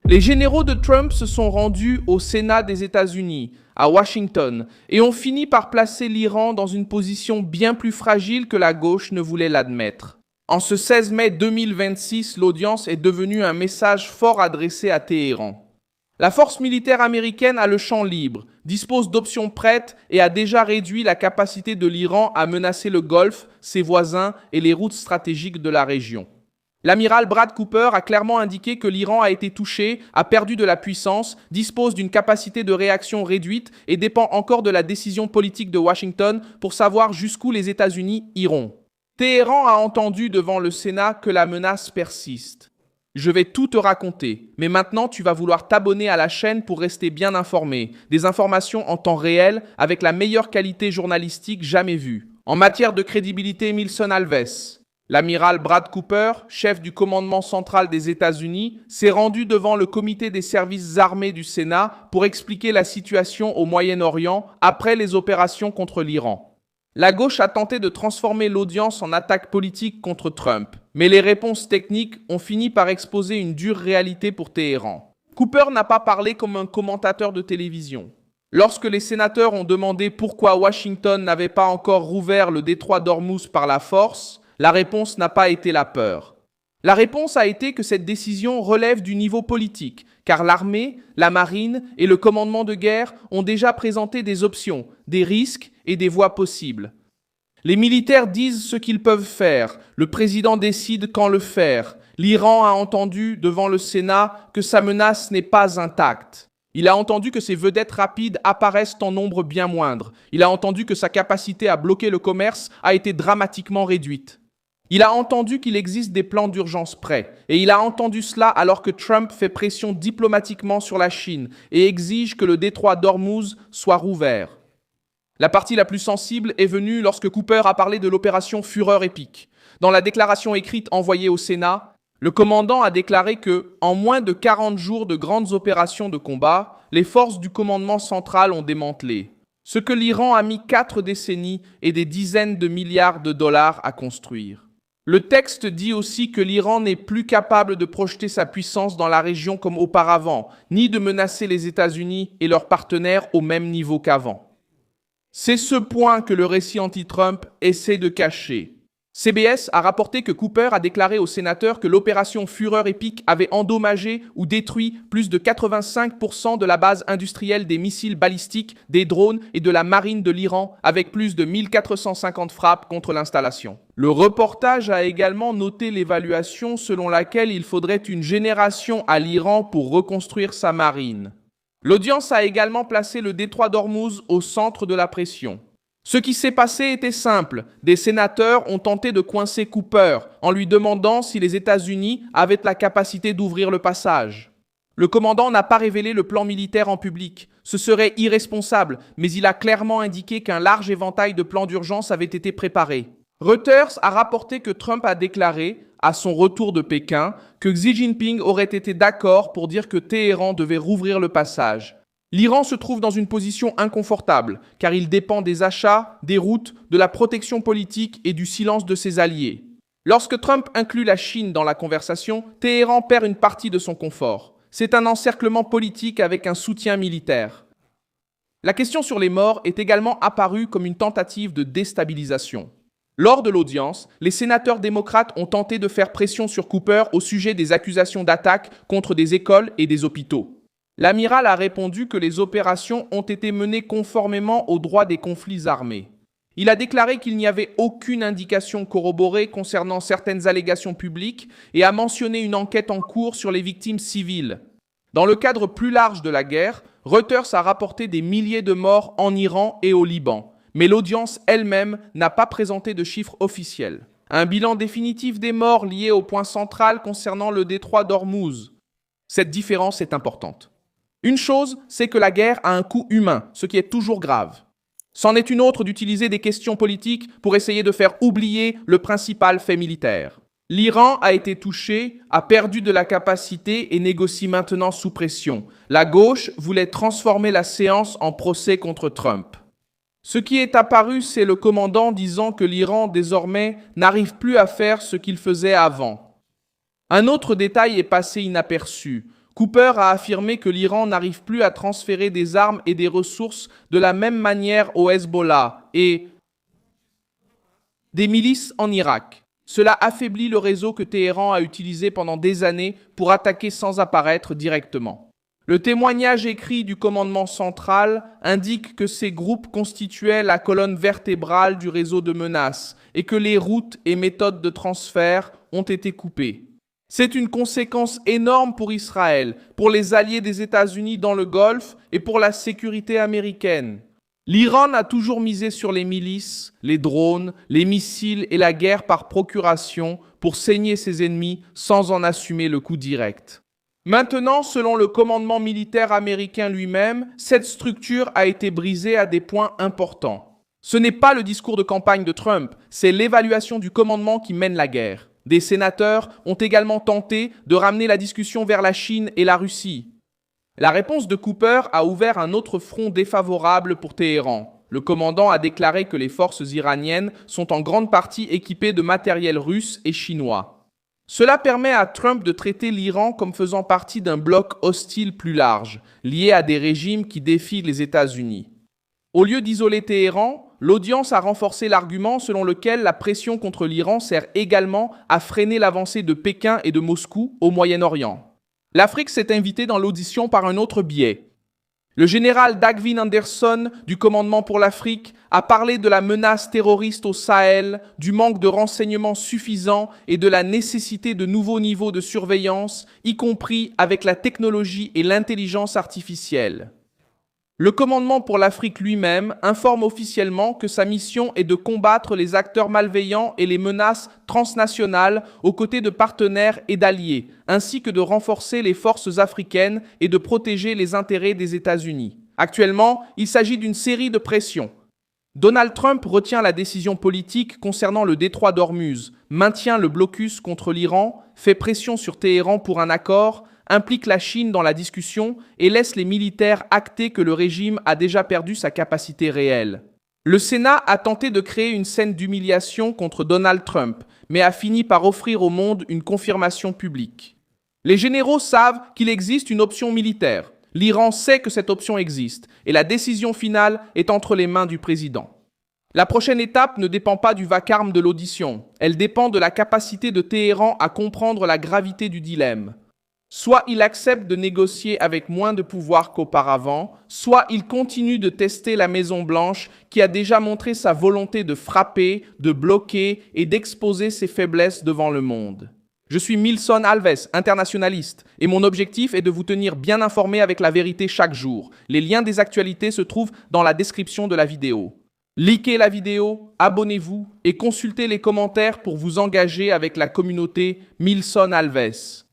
Les généraux de Trump se sont rendus au Sénat des États-Unis, à Washington, et ont fini par placer l'Iran dans une position bien plus fragile que la gauche ne voulait l'admettre. En ce 16 mai 2026, l'audience est devenue un message fort adressé à Téhéran. La force militaire américaine a le champ libre, dispose d'options prêtes et a déjà réduit la capacité de l'Iran à menacer le Golfe, ses voisins et les routes stratégiques de la région. L'amiral Brad Cooper a clairement indiqué que l'Iran a été touché, a perdu de la puissance, dispose d'une capacité de réaction réduite et dépend encore de la décision politique de Washington pour savoir jusqu'où les États-Unis iront. Téhéran a entendu devant le Sénat que la menace persiste. Je vais tout te raconter, mais maintenant tu vas vouloir t'abonner à la chaîne pour rester bien informé. Des informations en temps réel avec la meilleure qualité journalistique jamais vue. En matière de crédibilité, Milson Alves. L'amiral Brad Cooper, chef du commandement central des États-Unis, s'est rendu devant le comité des services armés du Sénat pour expliquer la situation au Moyen-Orient après les opérations contre l'Iran. La gauche a tenté de transformer l'audience en attaque politique contre Trump, mais les réponses techniques ont fini par exposer une dure réalité pour Téhéran. Cooper n'a pas parlé comme un commentateur de télévision. Lorsque les sénateurs ont demandé pourquoi Washington n'avait pas encore rouvert le détroit d'Ormuz par la force, la réponse n'a pas été la peur. La réponse a été que cette décision relève du niveau politique, car l'armée, la marine et le commandement de guerre ont déjà présenté des options, des risques et des voies possibles. Les militaires disent ce qu'ils peuvent faire, le président décide quand le faire. L'Iran a entendu devant le Sénat que sa menace n'est pas intacte. Il a entendu que ses vedettes rapides apparaissent en nombre bien moindre. Il a entendu que sa capacité à bloquer le commerce a été dramatiquement réduite. Il a entendu qu'il existe des plans d'urgence prêts, et il a entendu cela alors que Trump fait pression diplomatiquement sur la Chine et exige que le détroit d'Ormuz soit rouvert. La partie la plus sensible est venue lorsque Cooper a parlé de l'opération Fureur épique. Dans la déclaration écrite envoyée au Sénat, le commandant a déclaré que, en moins de 40 jours de grandes opérations de combat, les forces du commandement central ont démantelé. Ce que l'Iran a mis 4 décennies et des dizaines de milliards de dollars à construire. Le texte dit aussi que l'Iran n'est plus capable de projeter sa puissance dans la région comme auparavant, ni de menacer les États-Unis et leurs partenaires au même niveau qu'avant. C'est ce point que le récit anti-Trump essaie de cacher. CBS a rapporté que Cooper a déclaré aux sénateurs que l'opération Fureur épique avait endommagé ou détruit plus de 85% de la base industrielle des missiles balistiques, des drones et de la marine de l'Iran, avec plus de 1450 frappes contre l'installation. Le reportage a également noté l'évaluation selon laquelle il faudrait une génération à l'Iran pour reconstruire sa marine. L'audience a également placé le détroit d'Ormuz au centre de la pression. Ce qui s'est passé était simple. Des sénateurs ont tenté de coincer Cooper en lui demandant si les États-Unis avaient la capacité d'ouvrir le passage. Le commandant n'a pas révélé le plan militaire en public. Ce serait irresponsable, mais il a clairement indiqué qu'un large éventail de plans d'urgence avait été préparé. Reuters a rapporté que Trump a déclaré, à son retour de Pékin, que Xi Jinping aurait été d'accord pour dire que Téhéran devait rouvrir le passage. L'Iran se trouve dans une position inconfortable, car il dépend des achats, des routes, de la protection politique et du silence de ses alliés. Lorsque Trump inclut la Chine dans la conversation, Téhéran perd une partie de son confort. C'est un encerclement politique avec un soutien militaire. La question sur les morts est également apparue comme une tentative de déstabilisation. Lors de l'audience, les sénateurs démocrates ont tenté de faire pression sur Cooper au sujet des accusations d'attaque contre des écoles et des hôpitaux. L'amiral a répondu que les opérations ont été menées conformément aux droits des conflits armés. Il a déclaré qu'il n'y avait aucune indication corroborée concernant certaines allégations publiques et a mentionné une enquête en cours sur les victimes civiles. Dans le cadre plus large de la guerre, Reuters a rapporté des milliers de morts en Iran et au Liban, mais l'audience elle-même n'a pas présenté de chiffres officiels. Un bilan définitif des morts lié au point central concernant le détroit d'Ormuz. Cette différence est importante. Une chose, c'est que la guerre a un coût humain, ce qui est toujours grave. C'en est une autre d'utiliser des questions politiques pour essayer de faire oublier le principal fait militaire. L'Iran a été touché, a perdu de la capacité et négocie maintenant sous pression. La gauche voulait transformer la séance en procès contre Trump. Ce qui est apparu, c'est le commandant disant que l'Iran, désormais, n'arrive plus à faire ce qu'il faisait avant. Un autre détail est passé inaperçu. Cooper a affirmé que l'Iran n'arrive plus à transférer des armes et des ressources de la même manière au Hezbollah et des milices en Irak. Cela affaiblit le réseau que Téhéran a utilisé pendant des années pour attaquer sans apparaître directement. Le témoignage écrit du commandement central indique que ces groupes constituaient la colonne vertébrale du réseau de menaces et que les routes et méthodes de transfert ont été coupées. C'est une conséquence énorme pour Israël, pour les alliés des États-Unis dans le Golfe et pour la sécurité américaine. L'Iran a toujours misé sur les milices, les drones, les missiles et la guerre par procuration pour saigner ses ennemis sans en assumer le coût direct. Maintenant, selon le commandement militaire américain lui-même, cette structure a été brisée à des points importants. Ce n'est pas le discours de campagne de Trump, c'est l'évaluation du commandement qui mène la guerre. Des sénateurs ont également tenté de ramener la discussion vers la Chine et la Russie. La réponse de Cooper a ouvert un autre front défavorable pour Téhéran. Le commandant a déclaré que les forces iraniennes sont en grande partie équipées de matériel russe et chinois. Cela permet à Trump de traiter l'Iran comme faisant partie d'un bloc hostile plus large, lié à des régimes qui défient les États-Unis. Au lieu d'isoler Téhéran, l'audience a renforcé l'argument selon lequel la pression contre l'Iran sert également à freiner l'avancée de Pékin et de Moscou au Moyen-Orient. L'Afrique s'est invitée dans l'audition par un autre biais. Le général Dagvin Anderson du commandement pour l'Afrique a parlé de la menace terroriste au Sahel, du manque de renseignements suffisants et de la nécessité de nouveaux niveaux de surveillance, y compris avec la technologie et l'intelligence artificielle. Le commandement pour l'Afrique lui-même informe officiellement que sa mission est de combattre les acteurs malveillants et les menaces transnationales aux côtés de partenaires et d'alliés, ainsi que de renforcer les forces africaines et de protéger les intérêts des États-Unis. Actuellement, il s'agit d'une série de pressions. Donald Trump retient la décision politique concernant le détroit d'Ormuz, maintient le blocus contre l'Iran, fait pression sur Téhéran pour un accord, implique la Chine dans la discussion et laisse les militaires acter que le régime a déjà perdu sa capacité réelle. Le Sénat a tenté de créer une scène d'humiliation contre Donald Trump, mais a fini par offrir au monde une confirmation publique. Les généraux savent qu'il existe une option militaire. L'Iran sait que cette option existe, et la décision finale est entre les mains du président. La prochaine étape ne dépend pas du vacarme de l'audition, elle dépend de la capacité de Téhéran à comprendre la gravité du dilemme. Soit il accepte de négocier avec moins de pouvoir qu'auparavant, soit il continue de tester la Maison-Blanche qui a déjà montré sa volonté de frapper, de bloquer et d'exposer ses faiblesses devant le monde. Je suis Milson Alves, internationaliste, et mon objectif est de vous tenir bien informé avec la vérité chaque jour. Les liens des actualités se trouvent dans la description de la vidéo. Likez la vidéo, abonnez-vous et consultez les commentaires pour vous engager avec la communauté Milson Alves.